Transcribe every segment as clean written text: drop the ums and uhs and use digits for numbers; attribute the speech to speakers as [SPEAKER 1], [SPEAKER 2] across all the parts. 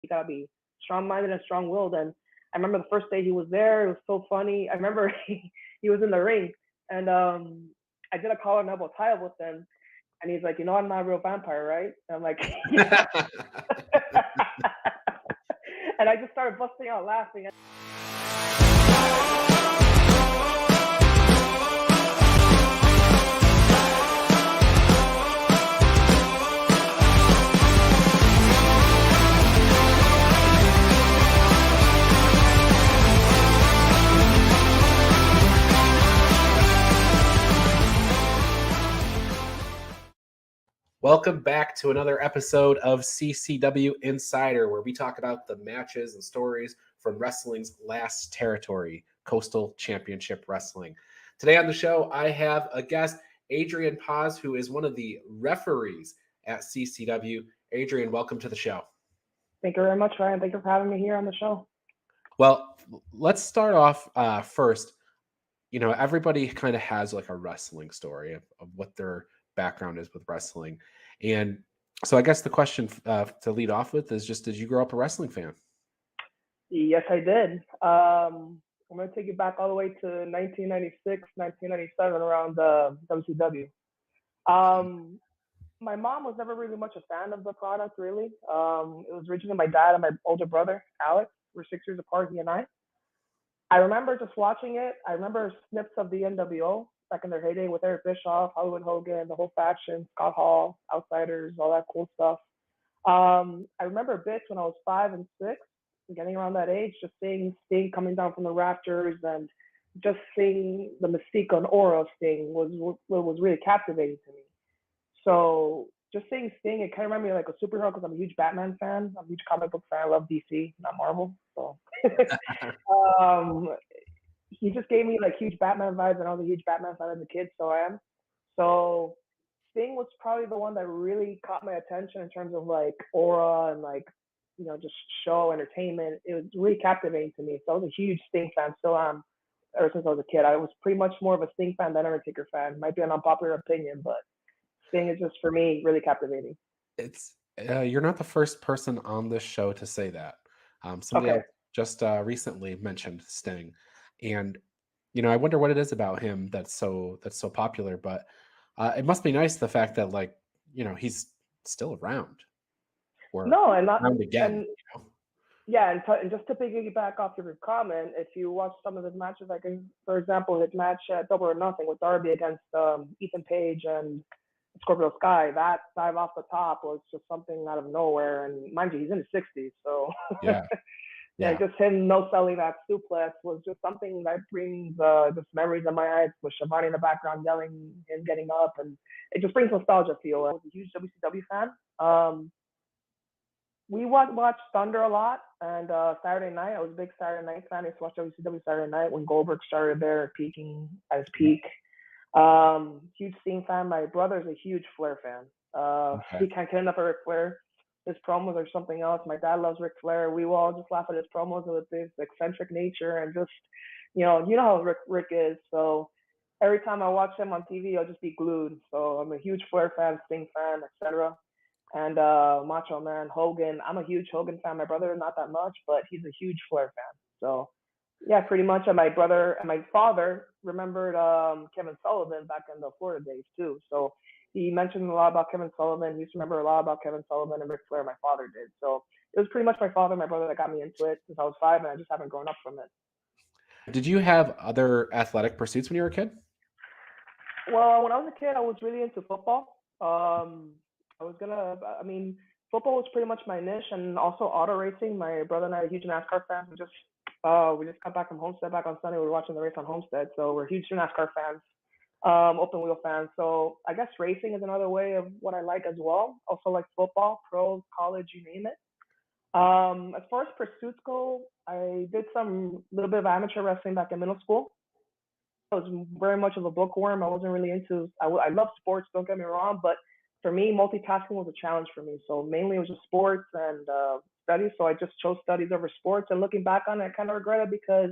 [SPEAKER 1] You gotta be strong-minded and strong-willed. And I remember the first day he was there, it was so funny. I remember he was in the ring, and I did a collar and elbow tie-up with him, and he's like, I'm not a real vampire, right? And I'm like, yeah. And I just started busting out laughing.
[SPEAKER 2] Welcome back to another episode of CCW Insider, where we talk about the matches and stories from wrestling's last territory, Coastal Championship Wrestling. Today on the show, I have a guest, Adrian Paz, who is one of the referees at CCW. Adrian, welcome to the show.
[SPEAKER 1] Thank you very much, Ryan. Thank you for having me here on the show.
[SPEAKER 2] Well, let's start off first. Everybody kind of has like a wrestling story of what their background is with wrestling. And so I guess the question to lead off with is just, did you grow up a wrestling fan?
[SPEAKER 1] Yes, I did. I'm going to take you back all the way to 1996, 1997 around WCW. My mom was never really much a fan of the product, really. It was originally my dad and my older brother, Alex. We're 6 years apart, he and I remember just watching it. I remember snips of the NWO back in their heyday with Eric Bischoff, Hollywood Hogan, the whole faction, Scott Hall, Outsiders, all that cool stuff. I remember a bit when I was 5 and 6, getting around that age, just seeing Sting coming down from the rafters and just seeing the mystique and aura of Sting was really captivating to me. So just seeing Sting, it kind of reminded me like a superhero because I'm a huge Batman fan. I'm a huge comic book fan. I love DC, not Marvel. So he just gave me like huge Batman vibes, and I was a huge Batman fan as a kid, so I am. So Sting was probably the one that really caught my attention in terms of like aura and like, just show entertainment. It was really captivating to me. So I was a huge Sting fan, still am, ever since I was a kid. I was pretty much more of a Sting fan than Undertaker fan. Might be an unpopular opinion, but Sting is just, for me, really captivating.
[SPEAKER 2] It's you're not the first person on this show to say that. Somebody else just recently mentioned Sting, and I wonder what it is about him that's so popular. But it must be nice, the fact that he's still around. Or
[SPEAKER 1] no, and not
[SPEAKER 2] around again.
[SPEAKER 1] Yeah, and just to piggyback off your comment, if you watch some of his matches, like for example, his match at Double or Nothing with Darby against Ethan Page and Scorpio Sky, that dive off the top was just something out of nowhere. And mind you, he's in his 60s, so
[SPEAKER 2] yeah.
[SPEAKER 1] Yeah, just him no-selling that suplex was just something that brings just memories in my eyes, with Shivani in the background yelling and getting up, and it just brings nostalgia feel. I was a huge WCW fan. We watched Thunder a lot, and Saturday night, I was a big Saturday night fan. I used to watch WCW Saturday night when Goldberg started there, peaking at his peak. Huge Sting fan. My brother's a huge Flair fan. He can't get enough of Ric Flair. His promos are something else. My dad loves Ric Flair. We will all just laugh at his promos with his eccentric nature and just, you know how Rick is. So every time I watch him on TV, I'll just be glued. So I'm a huge Flair fan, Sting fan, etc. And Macho Man, Hogan. I'm a huge Hogan fan. My brother, not that much, but he's a huge Flair fan. So yeah, pretty much. And my brother and my father remembered Kevin Sullivan back in the Florida days too. So he mentioned a lot about Kevin Sullivan. He used to remember a lot about Kevin Sullivan and Ric Flair. My father did. So it was pretty much my father and my brother that got me into it since I was 5, and I just haven't grown up from it.
[SPEAKER 2] Did you have other athletic pursuits when you were a kid?
[SPEAKER 1] Well, when I was a kid, I was really into football. Football was pretty much my niche, and also auto racing. My brother and I are huge NASCAR fans. We just got back from Homestead back on Sunday. We were watching the race on Homestead, so we're huge NASCAR fans. Open wheel fans. So I guess racing is another way of what I like as well. Also like football, pros, college, you name it. As far as pursuits go, I did some little bit of amateur wrestling back in middle school. I was very much of a bookworm. I wasn't really into. I love sports. Don't get me wrong, but for me, multitasking was a challenge for me. So mainly it was just sports and studies. So I just chose studies over sports. And looking back on it, I kind of regret it because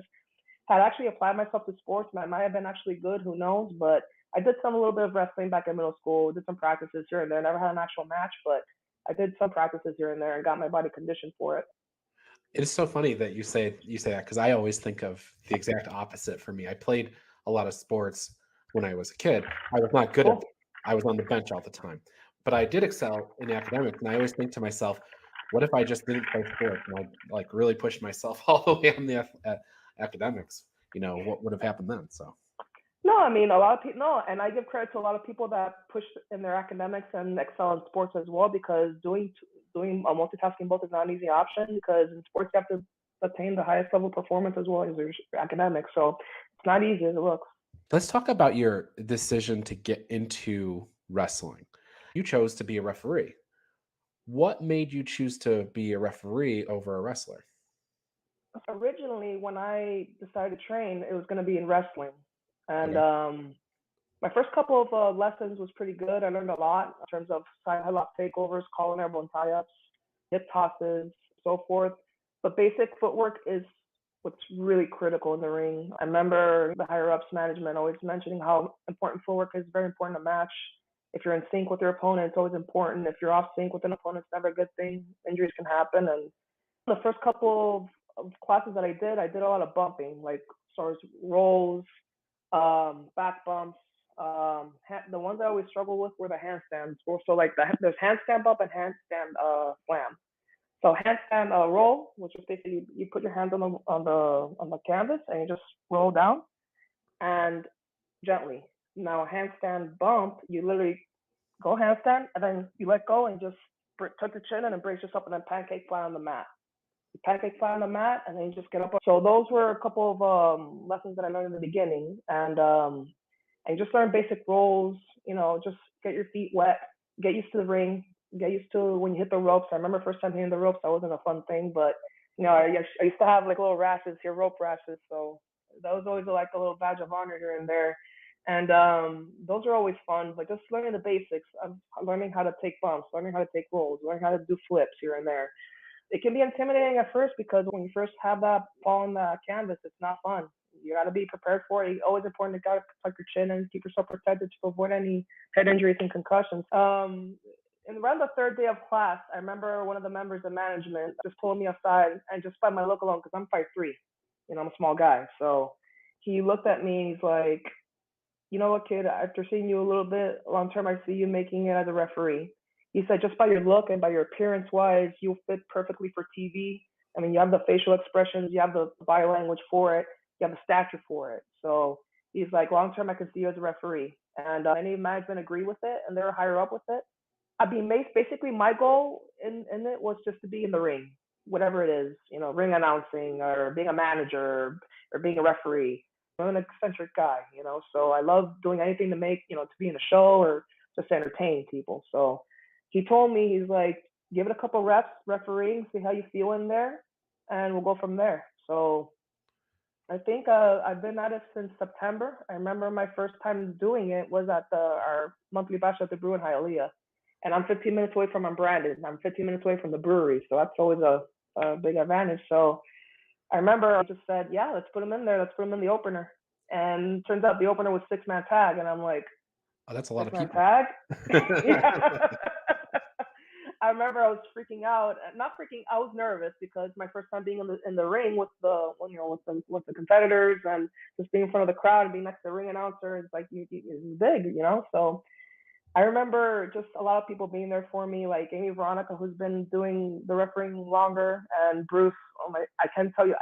[SPEAKER 1] had actually applied myself to sports, and I might have been actually good, who knows, but I did a little bit of wrestling back in middle school, did some practices here and there, never had an actual match, but I did some practices here and there and got my body conditioned for it.
[SPEAKER 2] It's so funny that you say that, because I always think of the exact opposite for me. I played a lot of sports when I was a kid. I was not good at them.
[SPEAKER 1] Cool.
[SPEAKER 2] I was on the bench all the time. But I did excel in academics, and I always think to myself, what if I just didn't play sports and I like really pushed myself all the way on the academics? What would have happened then? So
[SPEAKER 1] No, I mean, a lot of people, no, and I give credit to a lot of people that push in their academics and excel in sports as well, because doing multitasking both is not an easy option, because in sports you have to attain the highest level of performance as well as your academics. So it's not easy as it looks.
[SPEAKER 2] let's talk about your decision to get into wrestling. You chose to be a referee. What made you choose to be a referee over a wrestler?
[SPEAKER 1] Originally, when I decided to train, it was going to be in wrestling, and
[SPEAKER 2] Okay.
[SPEAKER 1] my first couple of lessons was pretty good. I learned a lot in terms of side headlock takeovers, calling everyone tie-ups, hip tosses, so forth. But basic footwork is what's really critical in the ring. I remember the higher ups management always mentioning how important footwork is, very important to match. If you're in sync with your opponent, it's always important. If you're off sync with an opponent, it's never a good thing. Injuries can happen. And the first couple of classes that I did a lot of bumping, like sort of rolls, back bumps. The ones I always struggle with were the handstands. So like there's handstand bump and handstand slam. So handstand roll, which is basically you put your hands on the canvas and you just roll down and gently. Now handstand bump, you literally go handstand and then you let go and just tuck the chin in and brace yourself and then pancake fly on the mat. You pancake fly on the mat and then you just get up. So those were a couple of lessons that I learned in the beginning, and just learn basic rolls. Just get your feet wet, get used to the ring, get used to when you hit the ropes. I remember first time hitting the ropes, that wasn't a fun thing, but I used to have like little rashes here, rope rashes. So that was always like a little badge of honor here and there. And those are always fun, but just learning the basics of learning how to take bumps, learning how to take rolls, learning how to do flips here and there. It can be intimidating at first because when you first have that fall on the canvas, it's not fun. You got to be prepared for it. It's always important to protect your chin and keep yourself protected to avoid any head injuries and concussions. And around the third day of class, I remember one of the members of management just pulling me aside and just by my look alone, because I'm 5'3", I'm a small guy. So he looked at me and he's like, you know what, kid, after seeing you a little bit long term, I see you making it as a referee. He said, just by your look and by your appearance wise, you'll fit perfectly for TV. I mean, you have the facial expressions, you have the body language for it, you have the stature for it. So he's like, long term, I can see you as a referee. And any management agree with it, and they're higher up with it. I mean, basically, my goal in it was just to be in the ring, whatever it is, ring announcing or being a manager or being a referee. I'm an eccentric guy, so I love doing anything to make, to be in a show or just entertain people. So he told me, he's like, give it a couple reps refereeing, see how you feel in there, and we'll go from there. So I think I've been at it since September. I remember my first time doing it was at our monthly bash at the brew in Hialeah. And I'm 15 minutes away from Brandon. I'm 15 minutes away from the brewery. So that's always a big advantage. So I remember I just said, yeah, let's put him in there. Let's put him in the opener. And turns out the opener was 6-man tag. And I'm like,
[SPEAKER 2] Oh, that's a lot of
[SPEAKER 1] 6-man
[SPEAKER 2] people.
[SPEAKER 1] tag? Yeah. I remember I was freaking out. Not freaking, I was nervous because my first time being in the ring with with the competitors and just being in front of the crowd and being next to the ring announcer is like is big, So I remember just a lot of people being there for me, like Amy Veronica, who's been doing the refereeing longer, and Bruce. I can tell you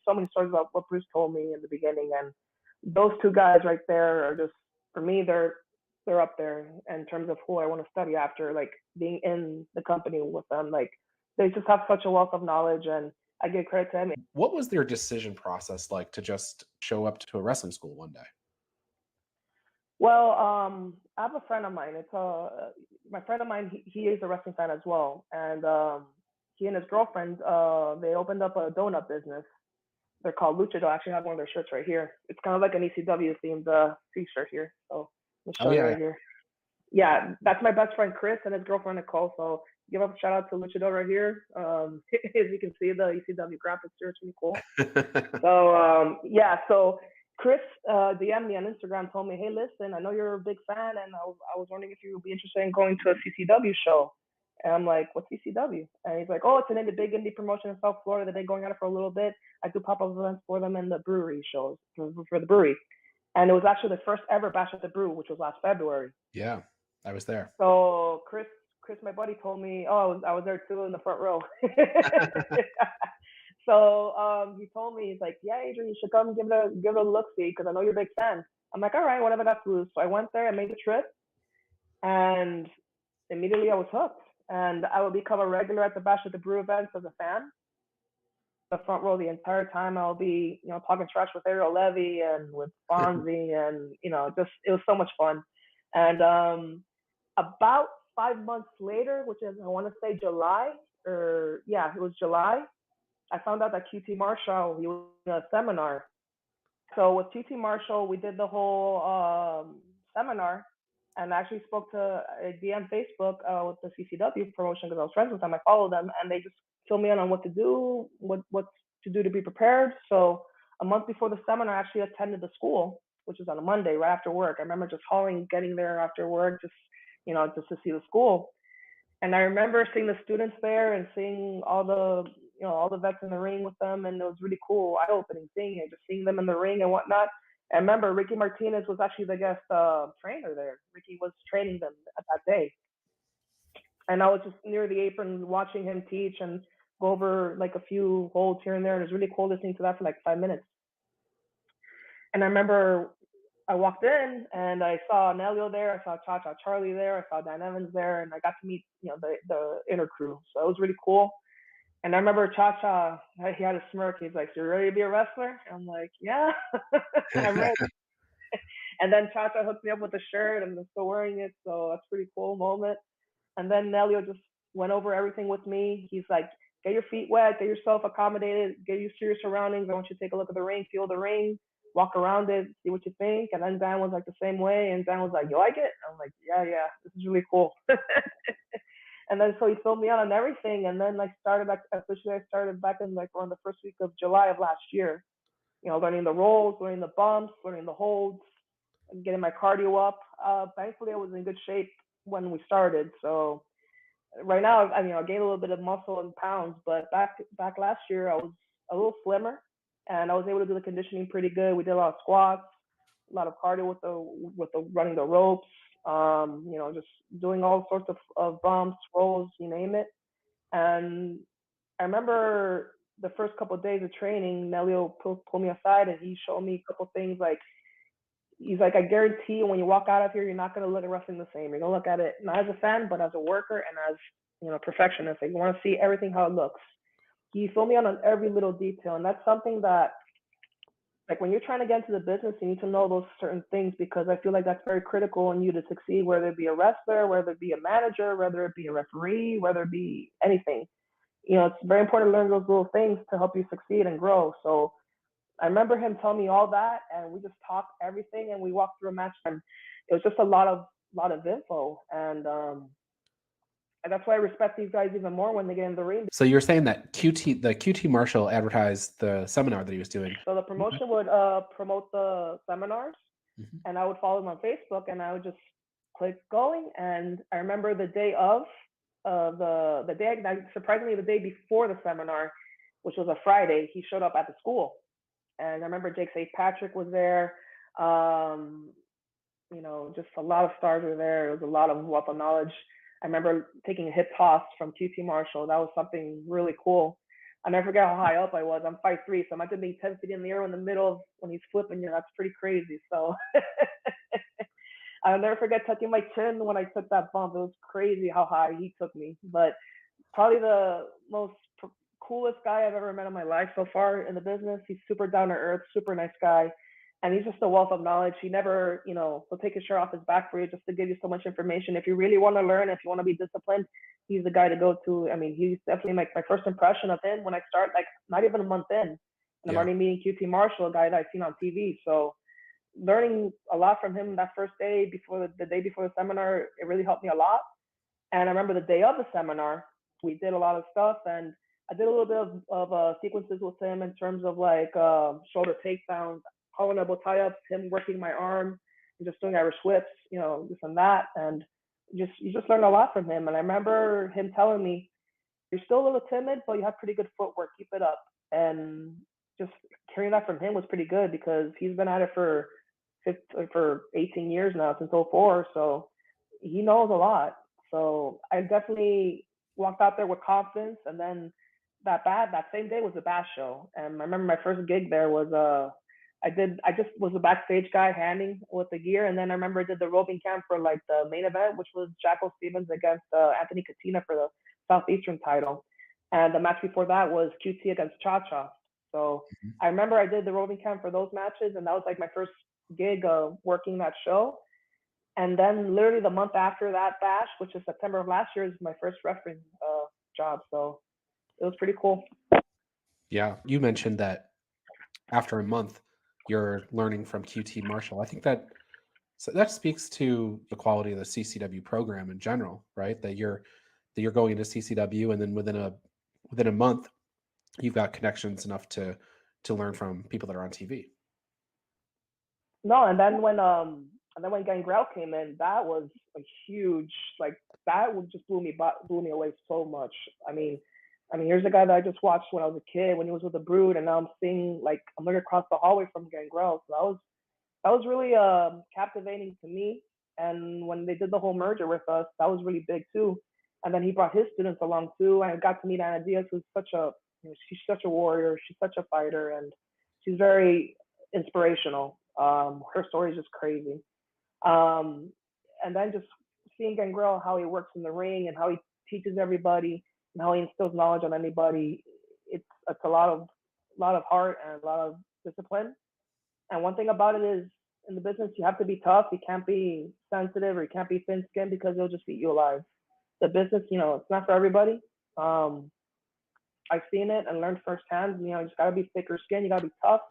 [SPEAKER 1] so many stories about what Bruce told me in the beginning, and those two guys right there are just, for me, they're up there in terms of who I want to study after, like being in the company with them. Like they just have such a wealth of knowledge, and I give credit to them.
[SPEAKER 2] What was their decision process like to just show up to a wrestling school one day?
[SPEAKER 1] Well, I have a friend of mine. It's my friend of mine. He is a wrestling fan as well, and he and his girlfriend they opened up a donut business. They're called Luchador. I actually have one of their shirts right here. It's kind of like an ECW themed t-shirt here. So let me show you right here. Yeah, that's my best friend Chris and his girlfriend Nicole. So give a shout out to Luchador right here. As you can see, the ECW graphics here, it's really cool. So yeah, so Chris DM'd me on Instagram, told me, hey, listen, I know you're a big fan, and I was wondering if you would be interested in going to a CCW show. And I'm like, what's CCW? And he's like, oh, it's a big indie promotion in South Florida. They've been going at it for a little bit. I do pop-up events for them in the brewery shows for the brewery. And it was actually the first ever Bash at the Brew, which was last February.
[SPEAKER 2] Yeah, I was there.
[SPEAKER 1] So Chris, my buddy, told me, oh, I was there too in the front row. So he told me, he's like, yeah, Adrian, you should come give it a look see because I know you're a big fan. I'm like, all right, whatever, that's loose. So I went there, I made the trip, and immediately I was hooked. And I would become a regular at the Bash at the Brew events as a fan. The front row the entire time. I'll be, talking trash with Ariel Levy and with Fonzie, and just it was so much fun. And about 5 months later, which is I want to say July, it was July. I found out that QT Marshall, he was in a seminar. So with QT Marshall, we did the whole seminar, and I actually spoke to a DM Facebook with the CCW promotion because I was friends with them. I followed them, and they just filled me in on what to do, what to do to be prepared. So a month before the seminar, I actually attended the school, which was on a Monday right after work. I remember just getting there after work, just to see the school. And I remember seeing the students there and seeing all the vets in the ring with them, and it was really cool, eye-opening seeing it, just seeing them in the ring and whatnot. I remember Ricky Martinez was actually the guest trainer there. Ricky was training them at that day, and I was just near the apron watching him teach and go over like a few holds here and there. And it was really cool listening to that for like 5 minutes. And I remember I walked in and I saw Nelio there, I saw Cha Cha Charlie there, I saw Dan Evans there, and I got to meet the inner crew. So it was really cool. And I remember Cha Cha, he had a smirk. He's like, "So you're ready to be a wrestler?" I'm like, "Yeah, I'm ready." And then Cha Cha hooked me up with the shirt, and I'm still wearing it. So that's a pretty cool moment. And then Nelio just went over everything with me. He's like, "Get your feet wet, get yourself accommodated, get used to your surroundings. I want you to take a look at the ring, feel the ring, walk around it, see what you think." And then Dan was like the same way, and Dan was like, "You like it?" I'm like, "Yeah, this is really cool." And then so he filled me out on everything, and then I started back in like around the first week of July of last year. Learning the rolls, learning the bumps, learning the holds, getting my cardio up. Thankfully, I was in good shape when we started. So right now, I gained a little bit of muscle and pounds, but back last year, I was a little slimmer, and I was able to do the conditioning pretty good. We did a lot of squats, a lot of cardio with the running the ropes, just doing all sorts of bumps, rolls, you name it. And I remember the first couple of days of training, Nelio pulled me aside and he showed me a couple of things. Like, he's like, "I guarantee you when you walk out of here, you're not going to look at wrestling the same. You're going to look at it not as a fan, but as a worker and as, perfectionist. Like, you want to see everything how it looks." He filled me out on every little detail. And that's something that, like, when you're trying to get into the business, you need to know those certain things, because I feel like that's very critical in you to succeed, whether it be a wrestler, whether it be a manager, whether it be a referee, whether it be anything. It's very important to learn those little things to help you succeed and grow. So I remember him telling me all that, and we just talked everything, and we walked through a match, and it was just a lot of info. And that's why I respect these guys even more when they get in the ring.
[SPEAKER 2] So you're saying that the QT Marshall advertised the seminar that he was doing.
[SPEAKER 1] So the promotion would promote the seminars, and I would follow them on Facebook, and I would just click going. And I remember the day of the day, surprisingly, the day before the seminar, which was a Friday, he showed up at the school. And I remember Jake St. Patrick was there. Just a lot of stars were there. It was a lot of wealth of knowledge. I remember taking a hip toss from QT Marshall. That was something really cool. I never forget how high up I was. I'm 5'3", so imagine being 10 feet in the air in the middle when he's flipping you. That's pretty crazy. So I'll never forget touching my chin when I took that bump. It was crazy how high he took me. But probably the most coolest guy I've ever met in my life so far in the business. He's super down to earth, super nice guy. And he's just a wealth of knowledge. He never, he'll take his shirt off his back for you just to give you so much information. If you really want to learn, if you want to be disciplined, he's the guy to go to. I mean, he's definitely my first impression of him when I start, like, not even a month in. And I'm already meeting QT Marshall, a guy that I've seen on TV. So learning a lot from him that first day the day before the seminar, it really helped me a lot. And I remember the day of the seminar, we did a lot of stuff, and I did a little bit of sequences with him in terms of like shoulder takedowns, collar elbow tie-ups, him working my arm, and just doing Irish whips, this and that. And you just learn a lot from him. And I remember him telling me, "You're still a little timid, but you have pretty good footwork. Keep it up." And just hearing that from him was pretty good because he's been at it for 18 years now, since '04. So he knows a lot. So I definitely walked out there with confidence. And then that same day was the bash show. And I remember my first gig there was I just was a backstage guy handing with the gear. And then I remember I did the roping camp for like the main event, which was Jackal Stevens against Anthony Katina for the Southeastern title. And the match before that was QT against Cha Cha. So I remember I did the roping camp for those matches, and that was like my first gig working that show. And then literally the month after that bash, which is September of last year, is my first refereeing job. So it was pretty cool.
[SPEAKER 2] Yeah, you mentioned that after a month, you're learning from QT Marshall. I think that speaks to the quality of the CCW program in general, right? That you're going into CCW, and then within a month, you've got connections enough to learn from people that are on TV.
[SPEAKER 1] No, and then when Gangrel came in, that was a huge, like, that just blew me away so much. I mean, here's a guy that I just watched when I was a kid, when he was with the Brood, and now I'm seeing, like, I'm looking across the hallway from Gangrel. So that was really captivating to me. And when they did the whole merger with us, that was really big too. And then he brought his students along too. And I got to meet Anna Diaz, who's she's such a warrior, she's such a fighter, and she's very inspirational. Her story is just crazy. And then just seeing Gangrel, how he works in the ring and how he teaches everybody and how he instills knowledge on anybody, it's a lot of heart and a lot of discipline. And one thing about it is, in the business, you have to be tough. You can't be sensitive, or you can't be thin-skinned, because they'll just eat you alive. The business, it's not for everybody. I've seen it and learned firsthand. You just gotta be thicker skin. You gotta be tough,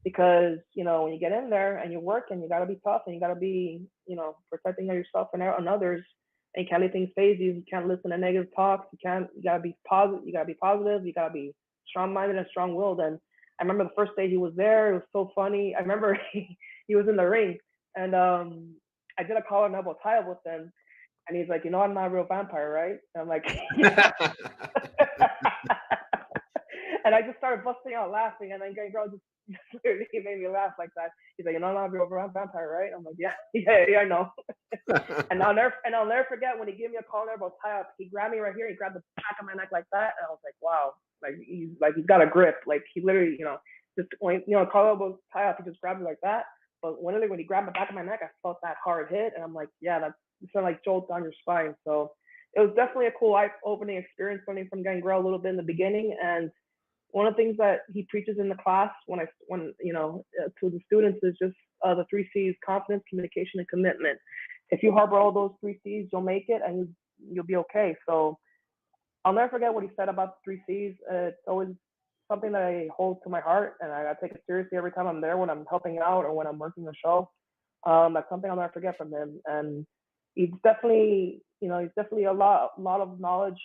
[SPEAKER 1] because when you get in there and you work, and you gotta be tough, and you gotta be protecting yourself and others. And you can't let things phase you. You can't listen to negative talks. You gotta be positive. You gotta be positive. You gotta be strong-minded and strong-willed. And I remember the first day he was there, it was so funny. I remember he was in the ring, and I did a collar and elbow tie-up with him, and he's like, I'm not a real vampire, right? And I'm like, yeah. And I just started busting out laughing, and then Gangrel just literally made me laugh like that. He's like, I'm not a real vampire, right? I'm like, yeah, I know. And I'll never forget when he gave me a collar and elbow tie-up. He grabbed me right here. He grabbed the back of my neck like that, and I was like, wow. He's got a grip. Like, he literally, just when collar elbow tie up, he just grabbed me like that. But when he grabbed the back of my neck, I felt that hard hit, and I'm like, yeah, that's sort of like jolts down your spine. So it was definitely a cool eye-opening experience learning from Gangrel a little bit in the beginning. And one of the things that he preaches in the class when to the students is just the 3 C's: confidence, communication, and commitment. If you harbor all those 3 C's, you'll make it, and you'll be okay. So I'll never forget what he said about the 3 C's. It's always something that I hold to my heart, and I take it seriously every time I'm there, when I'm helping out or when I'm working a show. That's something I'll never forget from him. And he's definitely a lot of knowledge.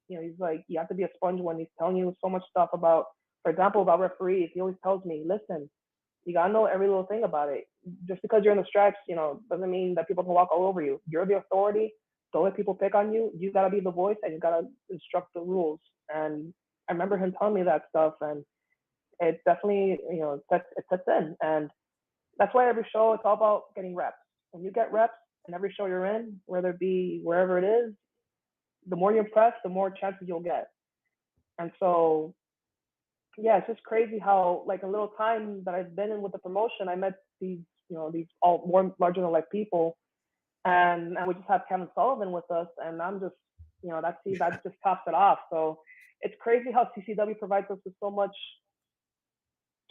[SPEAKER 1] He's like, you have to be a sponge when he's telling you so much stuff about, for example, about referees. He always tells me, listen, you gotta know every little thing about it. Just because you're in the stripes, doesn't mean that people can walk all over you. You're the authority. Don't let people pick on you. You gotta be the voice, and you gotta instruct the rules. And I remember him telling me that stuff, and it definitely, it sets in. And that's why every show, it's all about getting reps. When you get reps in every show you're in, whether it be wherever it is, the more you impress, the more chances you'll get. And so, yeah, it's just crazy how, like, a little time that I've been in with the promotion, I met these all more larger than life people. And we just have Kevin Sullivan with us, and I'm just, that just tops it off. So it's crazy how CCW provides us with so much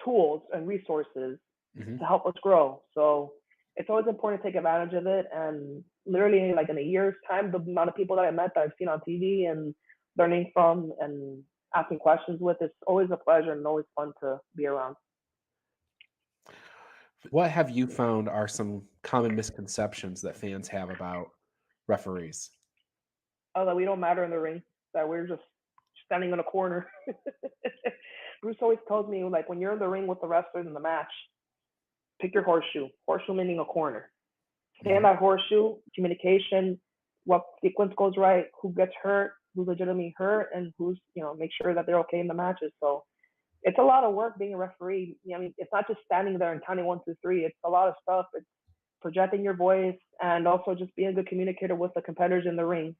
[SPEAKER 1] tools and resources to help us grow. So it's always important to take advantage of it. And literally, like, in a year's time, the amount of people that I met that I've seen on TV and learning from and asking questions with, it's always a pleasure and always fun to be around.
[SPEAKER 2] What have you found are some common misconceptions that fans have about referees?
[SPEAKER 1] Oh, that we don't matter in the ring, that we're just standing in a corner. Bruce always tells me, like, when you're in the ring with the wrestlers in the match, pick your horseshoe. Horseshoe meaning a corner. Stay in that horseshoe. Communication, what sequence goes right, who gets hurt, who's legitimately hurt, and who's, make sure that they're okay in the matches. So it's a lot of work being a referee. I mean, it's not just standing there and counting 1, 2, 3. It's a lot of stuff. It's projecting your voice and also just being a good communicator with the competitors in the ring.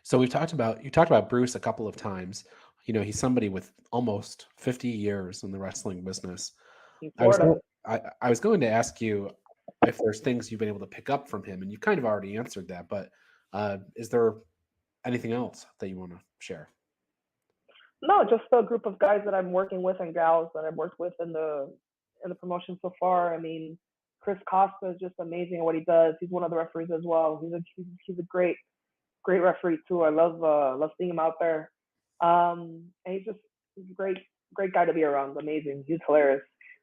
[SPEAKER 2] So you talked about Bruce a couple of times. He's somebody with almost 50 years in the wrestling business. I was going to ask you if there's things you've been able to pick up from him, and you kind of already answered that, but is there anything else that you want to share?
[SPEAKER 1] No, just a group of guys that I'm working with and gals that I've worked with in the promotion so far. I mean, Chris Costa is just amazing at what he does. He's one of the referees as well. He's a great referee too. I love seeing him out there. And he's a great guy to be around. Amazing. He's hilarious.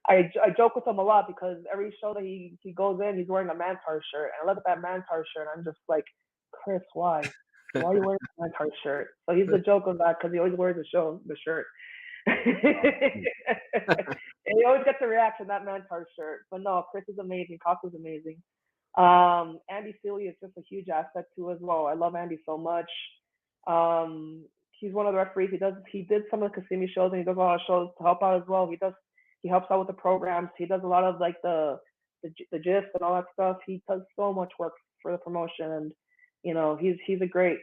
[SPEAKER 1] I joke with him a lot because every show that he goes in, he's wearing a Mantar shirt, and I look at that Mantar shirt, and I'm just like, Chris, why? Why are you wearing a Mantar shirt? So he's the joke of that because he always wears the shirt. And he always gets a reaction, that Mantar shirt. But no, Chris is amazing. Costa's amazing. Andy Seeley is just a huge asset too as well. I love Andy so much. He's one of the referees. He did some of the Kissimmee shows, and he does a lot of shows to help out as well. He helps out with the programs. He does a lot of like the gist and all that stuff. He does so much work for the promotion, and he's a great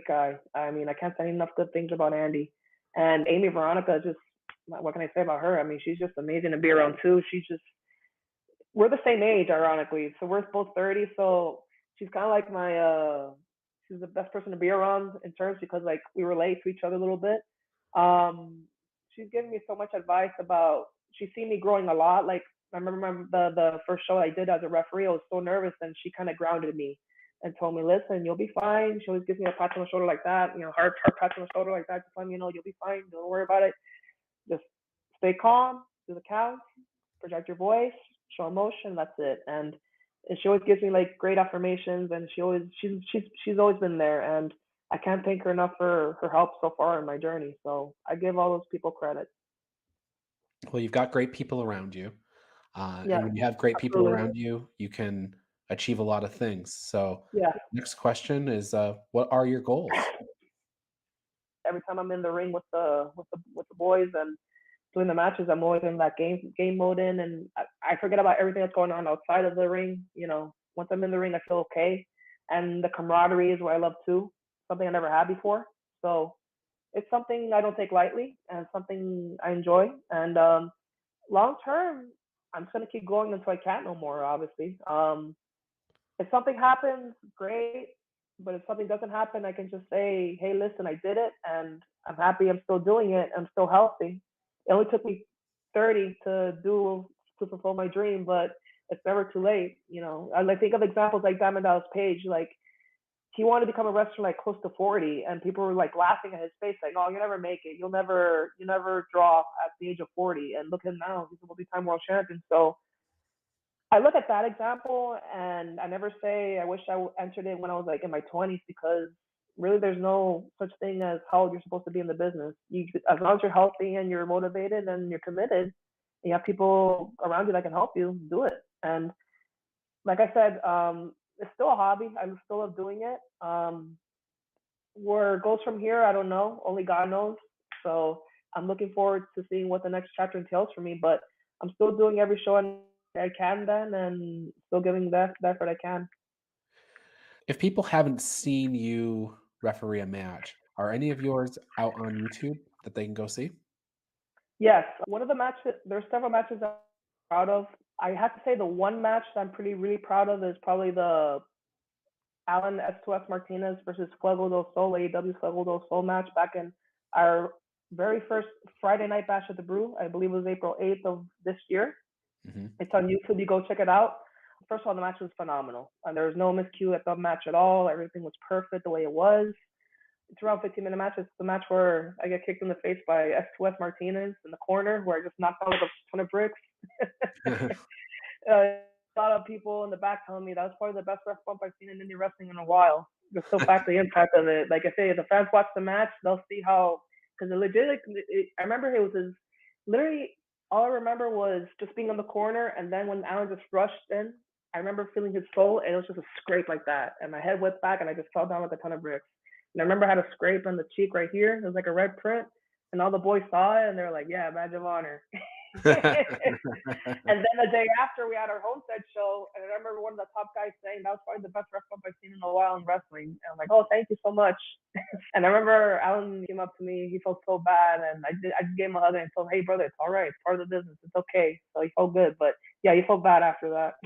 [SPEAKER 1] guy. I mean, I can't say enough good things about Andy. And Amy Veronica, just what can I say about her? I mean, she's just amazing to be around too. We're the same age, ironically. So we're both 30. So she's kind of like she's the best person to be around in terms because like we relate to each other a little bit. She's given me so much advice about. She's seen me growing a lot. Like I remember the first show I did as a referee, I was so nervous, and she kind of grounded me and told me, "Listen, you'll be fine." She always gives me a pat on the shoulder like that, hard pat on the shoulder like that, just letting me know you'll be fine. Don't worry about it. Just stay calm, do the counts, project your voice, show emotion. That's it. And she always gives me like great affirmations, and she's always been there, and I can't thank her enough for her help so far in my journey. So I give all those people credit.
[SPEAKER 2] Well, you've got great people around you.
[SPEAKER 1] Yeah,
[SPEAKER 2] and when you have great people
[SPEAKER 1] absolutely.
[SPEAKER 2] around you, you can achieve a lot of things. So
[SPEAKER 1] Yeah.
[SPEAKER 2] next question is, what are your goals?
[SPEAKER 1] Every time I'm in the ring with the boys and doing the matches, I'm always in that game mode and I forget about everything that's going on outside of the ring. Once I'm in the ring, I feel okay, and the camaraderie is what I love too. Something I never had before. So it's something I don't take lightly and something I enjoy. And long term, I'm just gonna keep going until I can't no more. Obviously, if something happens, great. But if something doesn't happen, I can just say, hey, listen, I did it, and I'm happy I'm still doing it. I'm still healthy. It only took me 30 to fulfill my dream, but it's never too late. I think of examples like Diamond Dallas Page. Like he wanted to become a wrestler like close to 40, and people were like laughing at his face, like, "Oh, you'll never make it. You never draw at the age of 40." And look at him now; he's a multi-time world champion. So I look at that example, and I never say I wish I entered it when I was like in my 20s because really there's no such thing as how old you're supposed to be in the business. As long as you're healthy and you're motivated and you're committed, and you have people around you that can help you, do it. And like I said, it's still a hobby. I still love doing it. Where it goes from here, I don't know. Only God knows. So I'm looking forward to seeing what the next chapter entails for me. But I'm still doing every show I can then, and still giving the effort I can.
[SPEAKER 2] If people haven't seen you referee a match, are any of yours out on YouTube that they can go see?
[SPEAKER 1] Yes, one of the matches. There's several matches I'm proud of. I have to say the one match that I'm really proud of is probably the Alan S2S Martinez versus Fuego del Sol, AEW Fuego del Sol match back in our very first Friday night bash at the Brew. I believe it was April 8th of this year.
[SPEAKER 2] Mm-hmm.
[SPEAKER 1] It's on YouTube. You go check it out. First of all, the match was phenomenal. And there was no miscue at the match at all. Everything was perfect the way it was. It's around 15-minute match. It's the match where I get kicked in the face by S2S Martinez in the corner, where I just knocked out like a ton of bricks. A lot of people in the back telling me that was probably the best ref bump I've seen in indie wrestling in a while. Just the fact, the impact of it. Like I say, if the fans watch the match, they'll see how. Because I remember it was literally all I remember was just being on the corner, and then when Alan just rushed in I remember feeling his soul, and it was just a scrape like that. And my head went back, and I just fell down like a ton of bricks. And I remember I had a scrape on the cheek right here. It was like a red print. And all the boys saw it, and they were like, yeah, badge of honor. And then the day after, we had our Homestead show, and I remember one of the top guys saying that was probably the best wrestling I've seen in a while in wrestling. And I'm like, oh, thank you so much. And I remember Alan came up to me. He felt so bad, and I just gave him a hug and told him, hey, brother, it's all right. It's part of the business. It's okay. So he felt good, but yeah, he felt bad after that.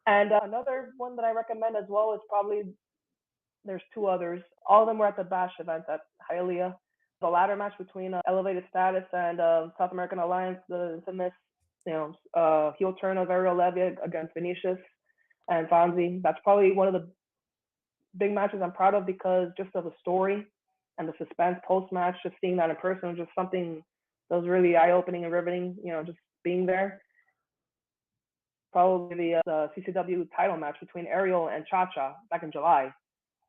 [SPEAKER 1] And another one that I recommend as well is probably, there's two others. All of them were at the Bash event at Hialeah. The ladder match between Elevated Status and South American Alliance, the infamous, heel turn of Ariel Levy against Vinicius and Fonzie. That's probably one of the big matches I'm proud of because just of the story and the suspense post-match, just seeing that in person was just something that was really eye-opening and riveting, just being there. Probably the CCW title match between Ariel and Cha-Cha back in July.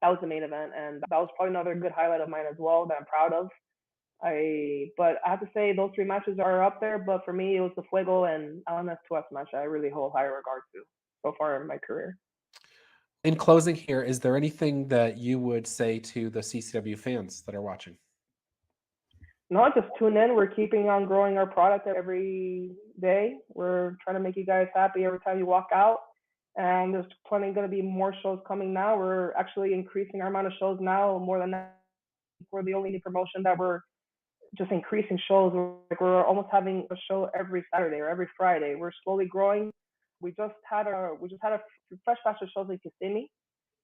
[SPEAKER 1] That was the main event, and that was probably another good highlight of mine as well that I'm proud of. But I have to say those three matches are up there, but for me, it was the Fuego and LMS 2S match I really hold high regard to so far in my career.
[SPEAKER 2] In closing here, is there anything that you would say to the CCW fans that are watching?
[SPEAKER 1] No, just tune in. We're keeping on growing our product every day. We're trying to make you guys happy every time you walk out. And there's plenty going to be more shows coming now. We're actually increasing our amount of shows now more than that. We're the only promotion that we're just increasing shows. We're almost having a show every Saturday or every Friday. We're slowly growing. We just had a fresh batch of shows in Kissimmee,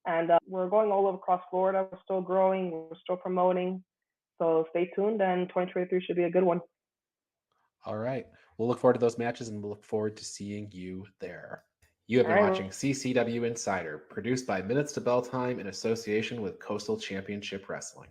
[SPEAKER 1] and we're going all over across Florida. We're still growing. We're still promoting. So stay tuned, and 2023 should be a good one.
[SPEAKER 2] All right. We'll look forward to those matches, and we'll look forward to seeing you there. You have been watching CCW Insider, produced by Minutes to Bell Time in association with Coastal Championship Wrestling.